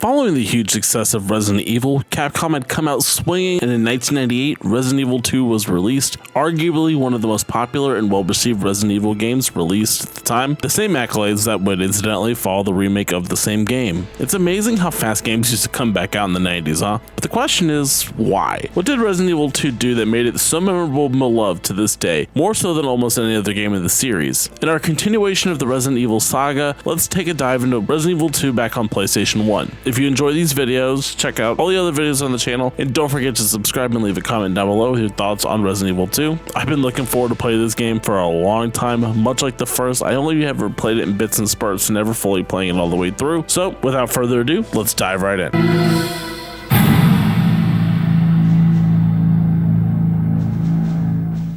Following the huge success of Resident Evil, Capcom had come out swinging, and in 1998, Resident Evil 2 was released, arguably one of the most popular and well-received Resident Evil games released at the time, the same accolades that would incidentally follow the remake of the same game. It's amazing how fast games used to come back out in the 90s, huh? But the question is, why? What did Resident Evil 2 do that made it so memorable and beloved to this day, more so than almost any other game in the series? In our continuation of the Resident Evil saga, let's take a dive into Resident Evil 2 back on PlayStation 1. If you enjoy these videos, check out all the other videos on the channel, and don't forget to subscribe and leave a comment down below with your thoughts on Resident Evil 2. I've been looking forward to playing this game for a long time. Much like the first, I only ever played it in bits and spurts, never fully playing it all the way through. So without further ado, let's dive right in.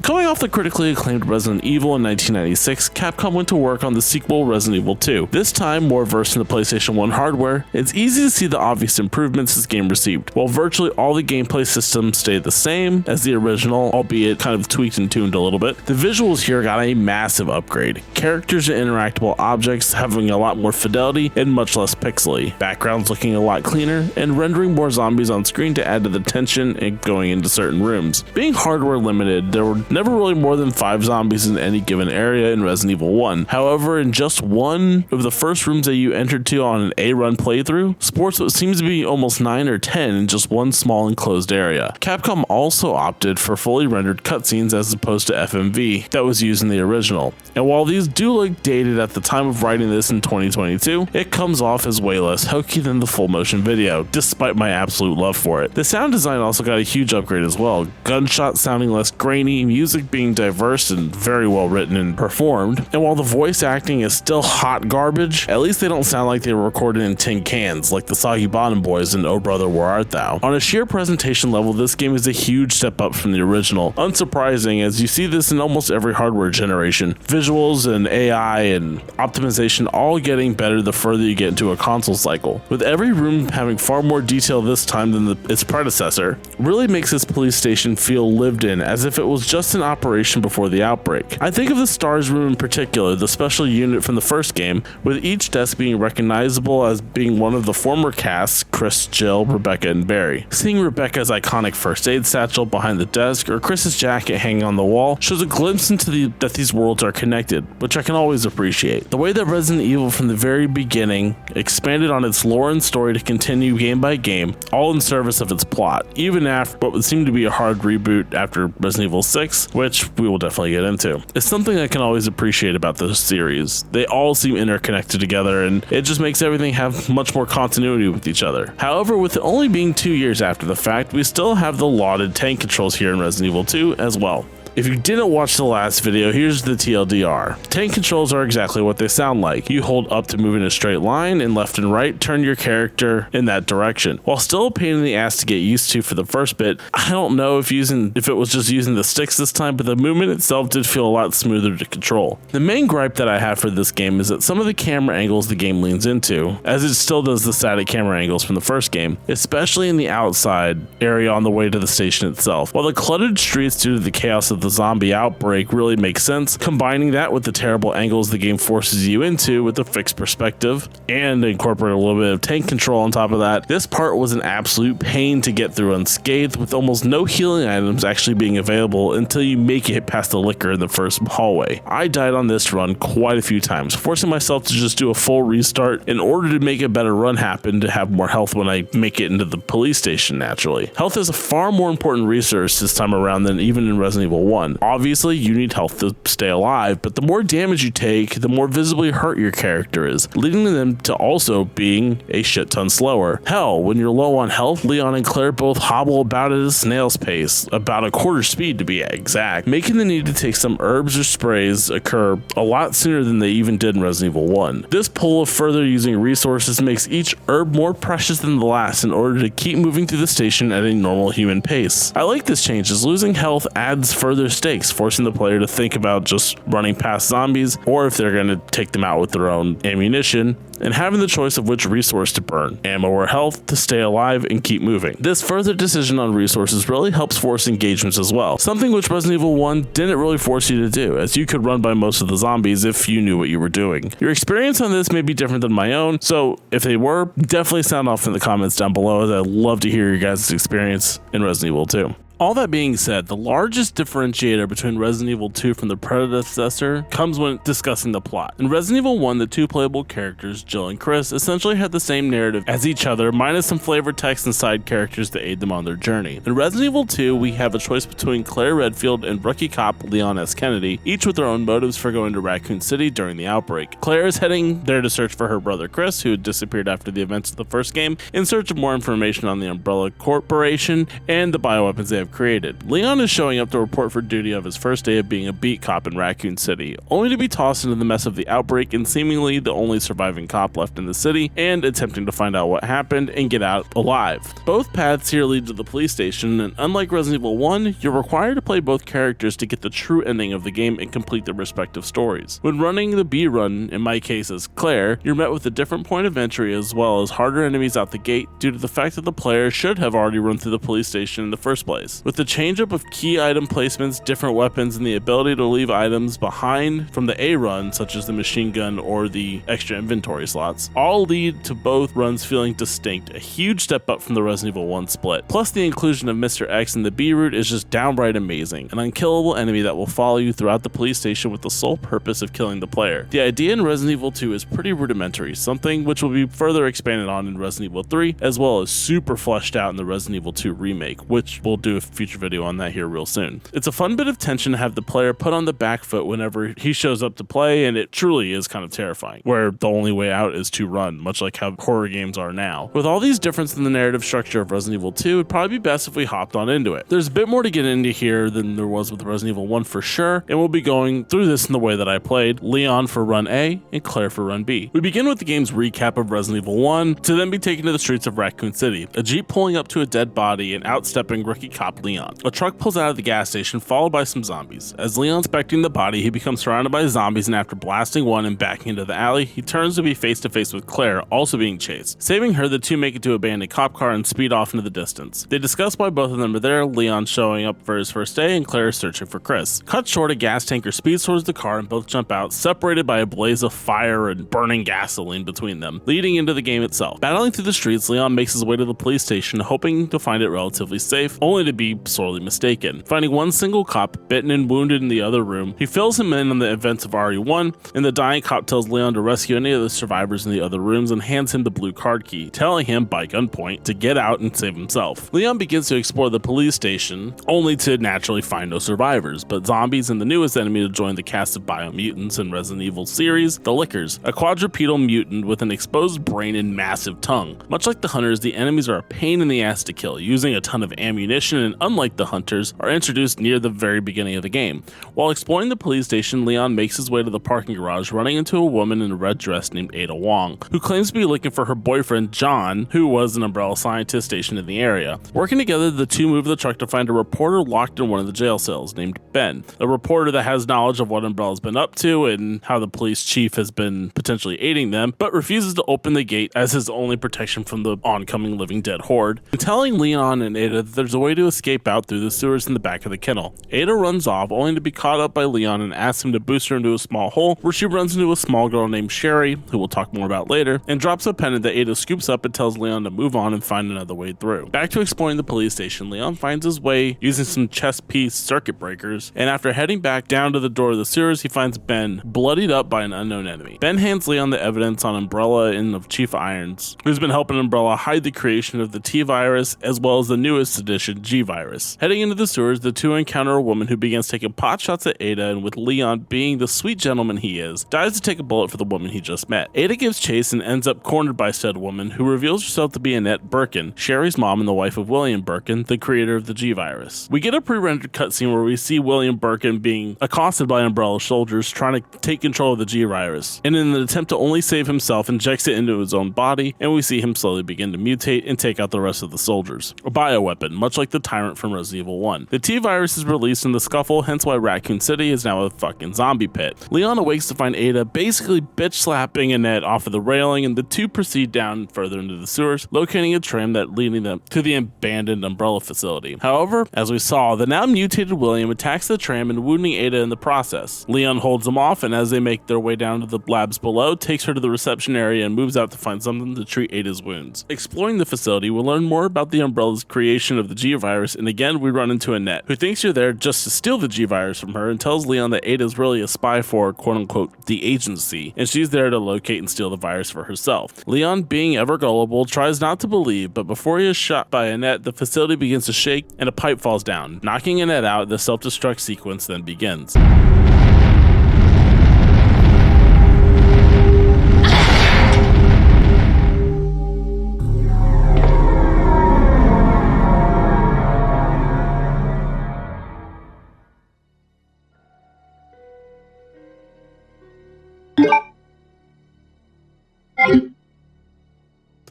Coming off the critically acclaimed Resident Evil in 1996, Capcom went to work on the sequel Resident Evil 2. This time, more versed in the PlayStation 1 hardware, it's easy to see the obvious improvements this game received. While virtually all the gameplay systems stayed the same as the original, albeit kind of tweaked and tuned a little bit, the visuals here got a massive upgrade. Characters and interactable objects having a lot more fidelity and much less pixely, backgrounds looking a lot cleaner, and rendering more zombies on screen to add to the tension and going into certain rooms. Being hardware limited, there were never really more than 5 zombies in any given area in Resident Evil 1. However, in just one of the first rooms that you entered to on an A-run playthrough, sports what seems to be almost 9 or 10 in just one small enclosed area. Capcom also opted for fully rendered cutscenes as opposed to FMV that was used in the original. And while these do look dated at the time of writing this in 2022, it comes off as way less hokey than the full motion video, despite my absolute love for it. The sound design also got a huge upgrade as well, gunshots sounding less grainy, music being diverse and very well written and performed, and while the voice acting is still hot garbage, at least they don't sound like they were recorded in tin cans like the Soggy Bottom Boys in Oh Brother Where Art Thou. On a sheer presentation level, this game is a huge step up from the original, unsurprising as you see this in almost every hardware generation. Visuals and AI and optimization all getting better the further you get into a console cycle, with every room having far more detail this time than its predecessor. Really makes this police station feel lived in, as if it was just an operation before the outbreak. I think of the STARS room in particular, the special unit from the first game, with each desk being recognizable as being one of the former casts, Chris, Jill, Rebecca, and Barry. Seeing Rebecca's iconic first aid satchel behind the desk or Chris's jacket hanging on the wall shows a glimpse into that these worlds are connected, which I can always appreciate. The way that Resident Evil from the very beginning expanded on its lore and story to continue game by game, all in service of its plot, even after what would seem to be a hard reboot after Resident Evil 6, which we will definitely get into. It's something I can always appreciate about this series. They all seem interconnected together, and it just makes everything have much more continuity with each other. However, with it only being 2 years after the fact, we still have the lauded tank controls here in Resident Evil 2 as well. If you didn't watch the last video, here's the TLDR. Tank controls are exactly what they sound like. You hold up to move in a straight line, and left and right turn your character in that direction. While still a pain in the ass to get used to for the first bit, I don't know if it was just using the sticks this time, but the movement itself did feel a lot smoother to control. The main gripe that I have for this game is that some of the camera angles the game leans into, as it still does the static camera angles from the first game, especially in the outside area on the way to the station itself. While the cluttered streets due to the chaos of the zombie outbreak really makes sense, combining that with the terrible angles the game forces you into with a fixed perspective and incorporate a little bit of tank control on top of that, this part was an absolute pain to get through unscathed, with almost no healing items actually being available until you make it past the liquor in the first hallway. I died on this run quite a few times, forcing myself to just do a full restart in order to make a better run happen to have more health when I make it into the police station naturally. Health is a far more important resource this time around than even in Resident Evil 1. Obviously, you need health to stay alive, but the more damage you take, the more visibly hurt your character is, leading them to also being a shit ton slower. Hell, when you're low on health, Leon and Claire both hobble about at a snail's pace, about a quarter speed to be exact, making the need to take some herbs or sprays occur a lot sooner than they even did in Resident Evil 1. This pull of further using resources makes each herb more precious than the last in order to keep moving through the station at a normal human pace. I like this change, as losing health adds further their stakes, forcing the player to think about just running past zombies or if they're going to take them out with their own ammunition, and having the choice of which resource to burn, ammo or health, to stay alive and keep moving. This further decision on resources really helps force engagements as well, something which Resident Evil 1 didn't really force you to do, as you could run by most of the zombies if you knew what you were doing. Your experience on this may be different than my own, so if they were, definitely sound off in the comments down below, as I'd love to hear your guys' experience in Resident Evil 2. All that being said, the largest differentiator between Resident Evil 2 from the predecessor comes when discussing the plot. In Resident Evil 1, the two playable characters, Jill and Chris, essentially had the same narrative as each other, minus some flavored text and side characters to aid them on their journey. In Resident Evil 2, we have a choice between Claire Redfield and rookie cop Leon S. Kennedy, each with their own motives for going to Raccoon City during the outbreak. Claire is heading there to search for her brother Chris, who had disappeared after the events of the first game, in search of more information on the Umbrella Corporation and the bioweapons they have created. Leon is showing up to report for duty of his first day of being a beat cop in Raccoon City, only to be tossed into the mess of the outbreak and seemingly the only surviving cop left in the city, and attempting to find out what happened and get out alive. Both paths here lead to the police station, and unlike Resident Evil 1, you're required to play both characters to get the true ending of the game and complete their respective stories. When running the B run, in my case as Claire, you're met with a different point of entry as well as harder enemies out the gate due to the fact that the player should have already run through the police station in the first place. With the change-up of key item placements, different weapons, and the ability to leave items behind from the A run, such as the machine gun or the extra inventory slots, all lead to both runs feeling distinct, a huge step up from the Resident Evil 1 split. Plus, the inclusion of Mr. X in the B route is just downright amazing, an unkillable enemy that will follow you throughout the police station with the sole purpose of killing the player. The idea in Resident Evil 2 is pretty rudimentary, something which will be further expanded on in Resident Evil 3, as well as super fleshed out in the Resident Evil 2 remake, which we'll do a future video on that here real soon. It's a fun bit of tension to have the player put on the back foot whenever he shows up to play, and it truly is kind of terrifying, where the only way out is to run, much like how horror games are now. With all these differences in the narrative structure of Resident Evil 2, it'd probably be best if we hopped on into it. There's a bit more to get into here than there was with Resident Evil 1 for sure, and we'll be going through this in the way that I played, Leon for run A and Claire for run B. We begin with the game's recap of Resident Evil 1, to then be taken to the streets of Raccoon City, a Jeep pulling up to a dead body and outstepping rookie cop Leon. A truck pulls out of the gas station, followed by some zombies. As Leon's inspecting the body, he becomes surrounded by zombies, and after blasting one and backing into the alley, he turns to be face to face with Claire, also being chased. Saving her, the two make it to an abandoned cop car and speed off into the distance. They discuss why both of them are there, Leon showing up for his first day and Claire searching for Chris. Cut short, a gas tanker speeds towards the car and both jump out, separated by a blaze of fire and burning gasoline between them, leading into the game itself. Battling through the streets, Leon makes his way to the police station, hoping to find it relatively safe, only to be sorely mistaken. Finding one single cop bitten and wounded in the other room, he fills him in on the events of RE1, and the dying cop tells Leon to rescue any of the survivors in the other rooms and hands him the blue card key, telling him by gunpoint to get out and save himself. Leon begins to explore the police station, only to naturally find no survivors, but zombies and the newest enemy to join the cast of biomutants in Resident Evil series, the Lickers, a quadrupedal mutant with an exposed brain and massive tongue. Much like the Hunters, the enemies are a pain in the ass to kill, using a ton of ammunition, and unlike the Hunters, are introduced near the very beginning of the game. While exploring the police station, Leon makes his way to the parking garage, running into a woman in a red dress named Ada Wong, who claims to be looking for her boyfriend John, who was an Umbrella scientist stationed in the area. Working together, the two move the truck to find a reporter locked in one of the jail cells named Ben, a reporter that has knowledge of what Umbrella's been up to and how the police chief has been potentially aiding them, but refuses to open the gate as his only protection from the oncoming living dead horde, and telling Leon and Ada that there's a way to escape out through the sewers in the back of the kennel. Ada runs off, only to be caught up by Leon and asks him to boost her into a small hole, where she runs into a small girl named Sherry, who we'll talk more about later, and drops a pendant that Ada scoops up and tells Leon to move on and find another way through. Back to exploring the police station, Leon finds his way using some chess piece circuit breakers, and after heading back down to the door of the sewers, he finds Ben bloodied up by an unknown enemy. Ben hands Leon the evidence on Umbrella and of Chief Irons, who's been helping Umbrella hide the creation of the T-Virus as well as the newest edition G-Virus. Heading into the sewers, the two encounter a woman who begins taking pot shots at Ada, and with Leon being the sweet gentleman he is, dives to take a bullet for the woman he just met. Ada gives chase and ends up cornered by said woman, who reveals herself to be Annette Birkin, Sherry's mom and the wife of William Birkin, the creator of the G-Virus. We get a pre-rendered cutscene where we see William Birkin being accosted by Umbrella soldiers trying to take control of the G-Virus, and in an attempt to only save himself, injects it into his own body, and we see him slowly begin to mutate and take out the rest of the soldiers. A bioweapon, much like the Tyrant tyrant from Resident Evil 1. The T-virus is released in the scuffle, hence why Raccoon City is now a fucking zombie pit. Leon awakes to find Ada basically bitch slapping Annette off of the railing, and the two proceed down further into the sewers, locating a tram that leading them to the abandoned Umbrella facility. However, as we saw, the now mutated William attacks the tram and wounding Ada in the process. Leon holds them off, and as they make their way down to the labs below, takes her to the reception area and moves out to find something to treat Ada's wounds. Exploring the facility, we'll learn more about the Umbrella's creation of the G-virus, and again we run into Annette, who thinks you're there just to steal the G-virus from her and tells Leon that Ada's really a spy for quote-unquote the agency, and she's there to locate and steal the virus for herself. Leon, being ever gullible, tries not to believe, but before he is shot by Annette, the facility begins to shake and a pipe falls down. Knocking Annette out, the self-destruct sequence then begins.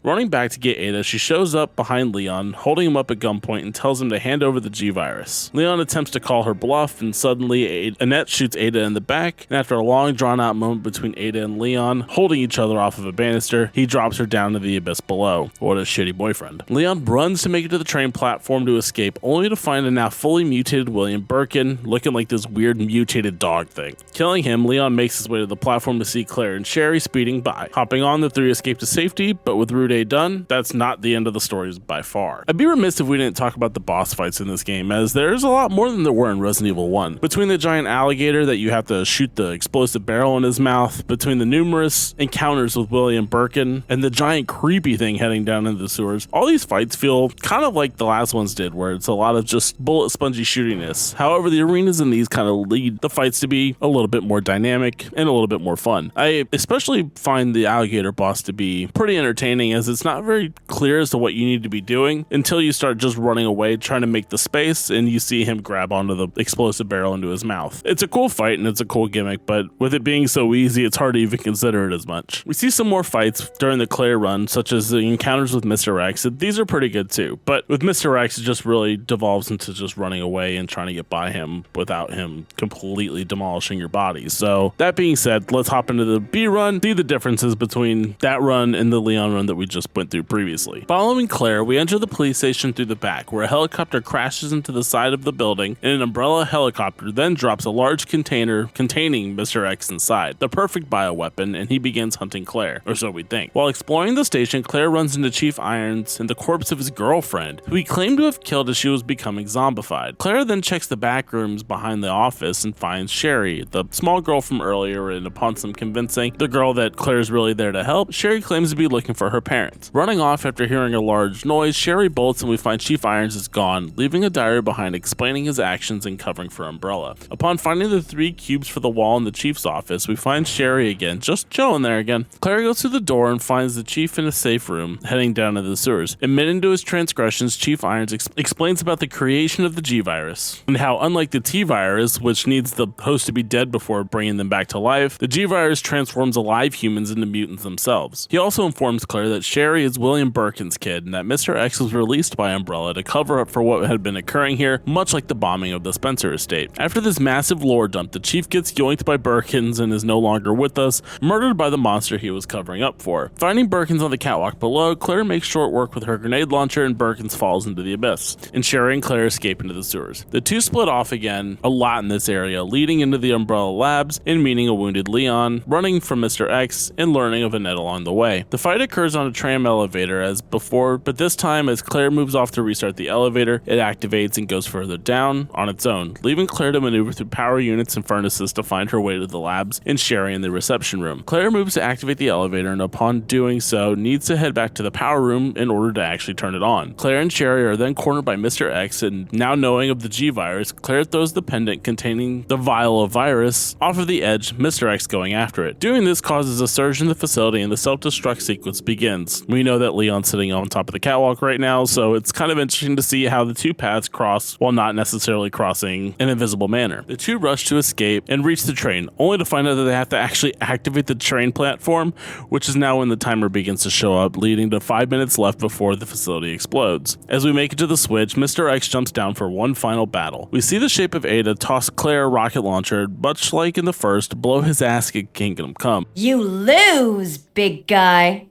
Running back to get Ada, she shows up behind Leon, holding him up at gunpoint and tells him to hand over the G-virus. Leon attempts to call her bluff, and suddenly Annette shoots Ada in the back, and after a long drawn-out moment between Ada and Leon, holding each other off of a banister, he drops her down to the abyss below. What a shitty boyfriend. Leon runs to make it to the train platform to escape, only to find a now fully mutated William Birkin, looking like this weird mutated dog thing. Killing him, Leon makes his way to the platform to see Claire and Sherry speeding by. Hopping on, the three escape to safety, but with Rude done, that's not the end of the stories by far. I'd be remiss if we didn't talk about the boss fights in this game, as there's a lot more than there were in Resident Evil 1. Between the giant alligator that you have to shoot the explosive barrel in his mouth, between the numerous encounters with William Birkin, and the giant creepy thing heading down into the sewers, all these fights feel kind of like the last ones did, where it's a lot of just bullet spongy shootiness. However, the arenas in these kind of lead the fights to be a little bit more dynamic and a little bit more fun. I especially find the alligator boss to be pretty entertaining, as it's not very clear as to what you need to be doing until you start just running away trying to make the space and you see him grab onto the explosive barrel into his mouth. It's a cool fight and it's a cool gimmick, but with it being so easy, it's hard to even consider it as much. We see some more fights during the Claire run, such as the encounters with Mr. X. These are pretty good too, but with Mr. X, it just really devolves into just running away and trying to get by him without him completely demolishing your body. So that being said, let's hop into the B run, see the differences between that run and the Leon run that we just went through previously. Following Claire, we enter the police station through the back, where a helicopter crashes into the side of the building, and an Umbrella helicopter then drops a large container containing Mr. X inside, the perfect bioweapon, and he begins hunting Claire, or so we think. While exploring the station, Claire runs into Chief Irons and the corpse of his girlfriend, who he claimed to have killed as she was becoming zombified. Claire then checks the back rooms behind the office and finds Sherry, the small girl from earlier, and upon some convincing the girl that Claire's really there to help, Sherry claims to be looking for her parents. Running off after hearing a large noise, Sherry bolts and we find Chief Irons is gone, leaving a diary behind explaining his actions and covering for Umbrella. Upon finding the 3 cubes for the wall in the Chief's office, we find Sherry again, just chilling there again. Claire goes to the door and finds the Chief in a safe room, heading down into the sewers. Admitting to his transgressions, Chief Irons explains about the creation of the G-virus, and how unlike the T-virus, which needs the host to be dead before bringing them back to life, the G-virus transforms alive humans into mutants themselves. He also informs Claire that Sherry is William Birkin's kid, and that Mr. X was released by Umbrella to cover up for what had been occurring here, much like the bombing of the Spencer estate. After this massive lore dump, the Chief gets yoinked by Birkins and is no longer with us, murdered by the monster he was covering up for. Finding Birkins on the catwalk below, Claire makes short work with her grenade launcher and Birkins falls into the abyss, and Sherry and Claire escape into the sewers. The two split off again a lot in this area, leading into the Umbrella labs and meeting a wounded Leon, running from Mr. X, and learning of Annette along the way. The fight occurs on a tram elevator as before, but this time as Claire moves off to restart the elevator, it activates and goes further down on its own, leaving Claire to maneuver through power units and furnaces to find her way to the labs and Sherry in the reception room. Claire moves to activate the elevator and upon doing so needs to head back to the power room in order to actually turn it on. Claire and Sherry are then cornered by Mr. X, and now knowing of the G-virus, Claire throws the pendant containing the vial of virus off of the edge, Mr. X going after it. Doing this causes a surge in the facility and the self-destruct sequence begins, trains. We know that Leon's sitting on top of the catwalk right now, so it's kind of interesting to see how the two paths cross while not necessarily crossing in a visible manner. The two rush to escape and reach the train, only to find out that they have to actually activate the train platform, which is now when the timer begins to show up, leading to 5 minutes left before the facility explodes. As we make it to the switch, Mr. X jumps down for one final battle. We see the shape of Ada toss Claire a rocket launcher, much like in the first, blow his ass at Kingdom Come. You lose, big guy.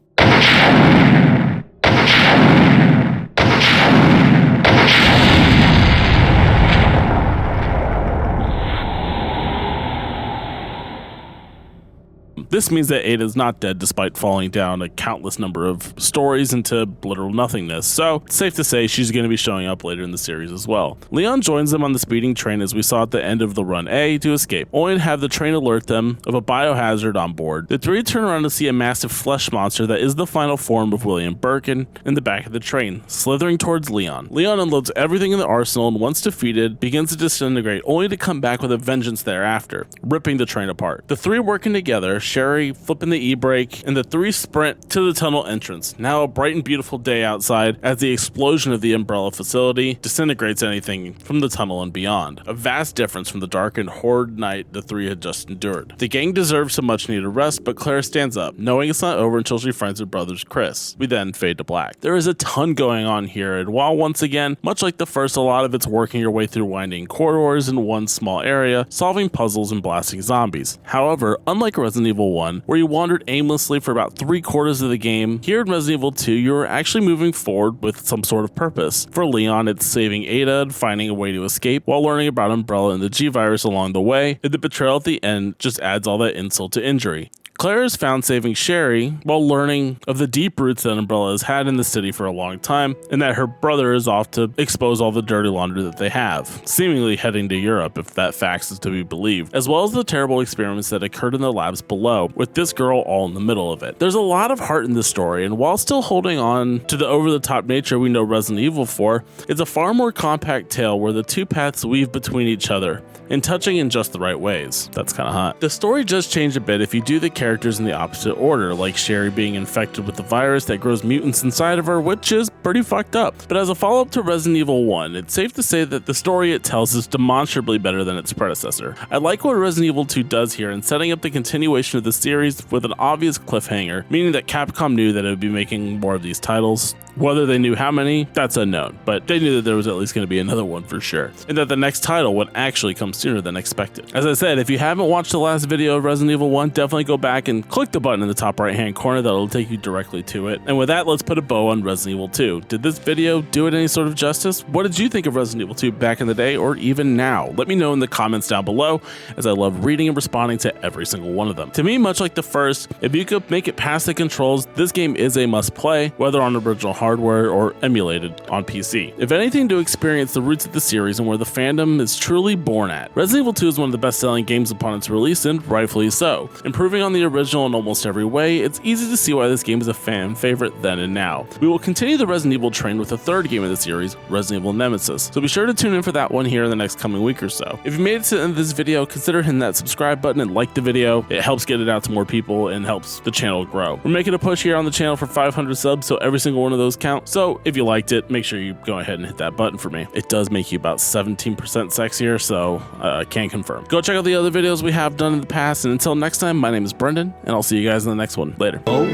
This means that Ada's not dead despite falling down a countless number of stories into literal nothingness, so it's safe to say she's going to be showing up later in the series as well. Leon joins them on the speeding train as we saw at the end of the Run A to escape, only to have the train alert them of a biohazard on board. The three turn around to see a massive flesh monster that is the final form of William Birkin in the back of the train, slithering towards Leon. Leon unloads everything in the arsenal and once defeated, begins to disintegrate, only to come back with a vengeance thereafter, ripping the train apart. The three working together, Sherry flipping the e-brake, and the three sprint to the tunnel entrance. Now a bright and beautiful day outside as the explosion of the Umbrella facility disintegrates anything from the tunnel and beyond. A vast difference from the dark and horrid night the three had just endured. The gang deserves some much needed rest, but Claire stands up, knowing it's not over until she finds her brother's Chris. We then fade to black. There is a ton going on here, and while once again, much like the first, a lot of it's working your way through winding corridors in one small area, solving puzzles and blasting zombies. However, unlike Resident Evil 1, where you wandered aimlessly for about 3/4 of the game, here in Resident Evil 2, you are actually moving forward with some sort of purpose. For Leon, it's saving Ada and finding a way to escape while learning about Umbrella and the G-Virus along the way, and the betrayal at the end just adds all that insult to injury. Claire is found saving Sherry while learning of the deep roots that Umbrella has had in the city for a long time, and that her brother is off to expose all the dirty laundry that they have, seemingly heading to Europe if that fact is to be believed, as well as the terrible experiments that occurred in the labs below, with this girl all in the middle of it. There's a lot of heart in this story, and while still holding on to the over-the-top nature we know Resident Evil for, it's a far more compact tale where the two paths weave between each other, and touching in just the right ways. That's kinda hot. The story does change a bit if you do the characters in the opposite order, like Sherry being infected with the virus that grows mutants inside of her, which is pretty fucked up. But as a follow-up to Resident Evil 1, it's safe to say that the story it tells is demonstrably better than its predecessor. I like what Resident Evil 2 does here in setting up the continuation of the series with an obvious cliffhanger, meaning that Capcom knew that it would be making more of these titles. Whether they knew how many, that's unknown, but they knew that there was at least going to be another one for sure, and that the next title would actually come sooner than expected. As I said, if you haven't watched the last video of Resident Evil 1, definitely go back and click the button in the top right hand corner. That'll take you directly to it. And with that, let's put a bow on Resident Evil 2. Did this video do it any sort of justice? What did you think of Resident Evil 2 back in the day or even now? Let me know in the comments down below, as I love reading and responding to every single one of them. To me, much like the first, if you could make it past the controls, this game is a must play, whether on original hardware or emulated on PC. If anything, to experience the roots of the series and where the fandom is truly born at. Resident Evil 2 is one of the best-selling games upon its release, and rightfully so. Improving on the original in almost every way, it's easy to see why this game is a fan favorite then and now. We will continue the Resident Evil train with the third game of the series, Resident Evil Nemesis, so be sure to tune in for that one here in the next coming week or so. If you made it to the end of this video, consider hitting that subscribe button and like the video. It helps get it out to more people and helps the channel grow. We're making a push here on the channel for 500 subs, so every single one of those count. So if you liked it, make sure you go ahead and hit that button for me. It does make you about 17% sexier, so I can confirm. Go check out the other videos we have done in the past, and until next time, my name is Brendan, and I'll see you guys in the next one. Later. Oh,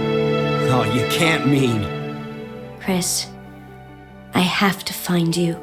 you can't mean. Chris, I have to find you.